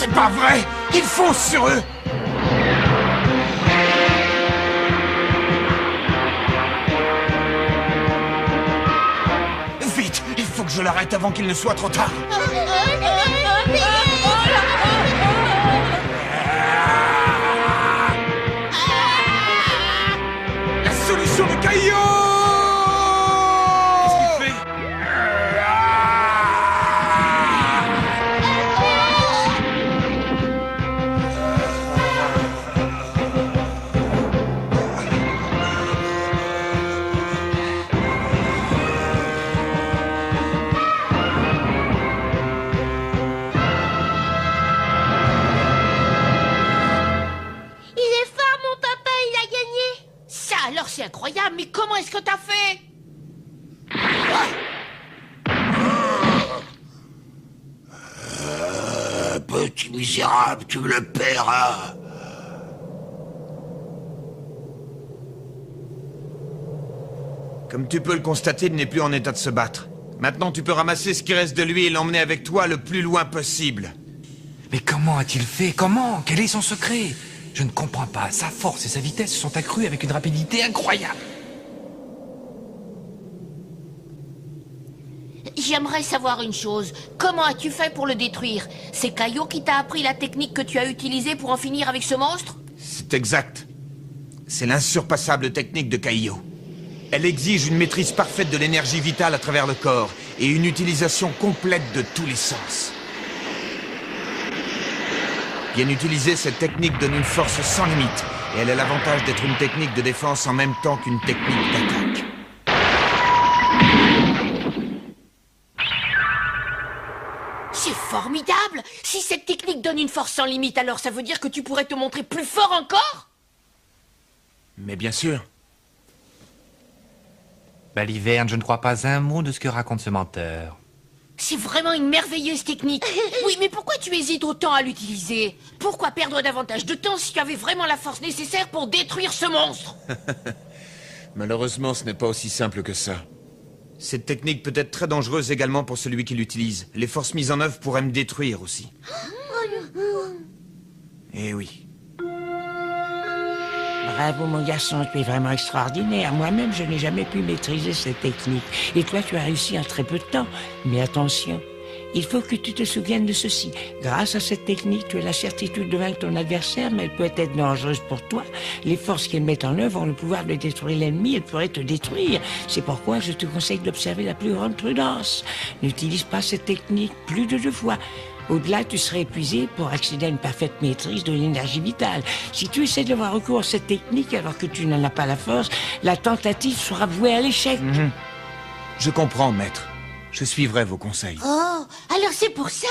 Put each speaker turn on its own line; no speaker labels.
C'est pas vrai! Ils foncent sur eux! Vite! Il faut que je l'arrête avant qu'il ne soit trop tard! La solution de Caillot! Qu'est-ce qu'il fait?
Alors c'est incroyable, mais comment est-ce que t'as fait?
Petit misérable, tu me le paieras.
Comme tu peux le constater, il n'est plus en état de se battre. Maintenant, tu peux ramasser ce qui reste de lui et l'emmener avec toi le plus loin possible.
Mais comment a-t-il fait? Comment? Quel est son secret? Je ne comprends pas. Sa force et sa vitesse se sont accrues avec une rapidité incroyable.
J'aimerais savoir une chose. Comment as-tu fait pour le détruire? C'est Caillot qui t'a appris la technique que tu as utilisée pour en finir avec ce monstre?
C'est exact. C'est l'insurpassable technique de Caillot. Elle exige une maîtrise parfaite de l'énergie vitale à travers le corps et une utilisation complète de tous les sens. Bien utilisée, cette technique donne une force sans limite. Et elle a l'avantage d'être une technique de défense en même temps qu'une technique d'attaque.
C'est formidable! Si cette technique donne une force sans limite, alors ça veut dire que tu pourrais te montrer plus fort encore?
Mais bien sûr.
Baliverne, je ne crois pas un mot de ce que raconte ce menteur.
C'est vraiment une merveilleuse technique. Oui, mais pourquoi tu hésites autant à l'utiliser? Pourquoi perdre davantage de temps si tu avais vraiment la force nécessaire pour détruire ce monstre?
Malheureusement, ce n'est pas aussi simple que ça. Cette technique peut être très dangereuse également pour celui qui l'utilise. Les forces mises en œuvre pourraient me détruire aussi. Eh oui.
Bravo mon garçon, tu es vraiment extraordinaire. Moi-même, je n'ai jamais pu maîtriser cette technique. Et toi, tu as réussi en très peu de temps. Mais attention, il faut que tu te souviennes de ceci. Grâce à cette technique, tu as la certitude de vaincre ton adversaire, mais elle peut être dangereuse pour toi. Les forces qu'elle met en œuvre ont le pouvoir de détruire l'ennemi, elles pourraient te détruire. C'est pourquoi je te conseille d'observer la plus grande prudence. N'utilise pas cette technique plus de 2 fois. Au-delà, tu serais épuisé pour accéder à une parfaite maîtrise de l'énergie vitale. Si tu essaies d'avoir recours à cette technique alors que tu n'en as pas la force, la tentative sera vouée à l'échec.
Je comprends, maître. Je suivrai vos conseils.
Oh, alors c'est pour ça?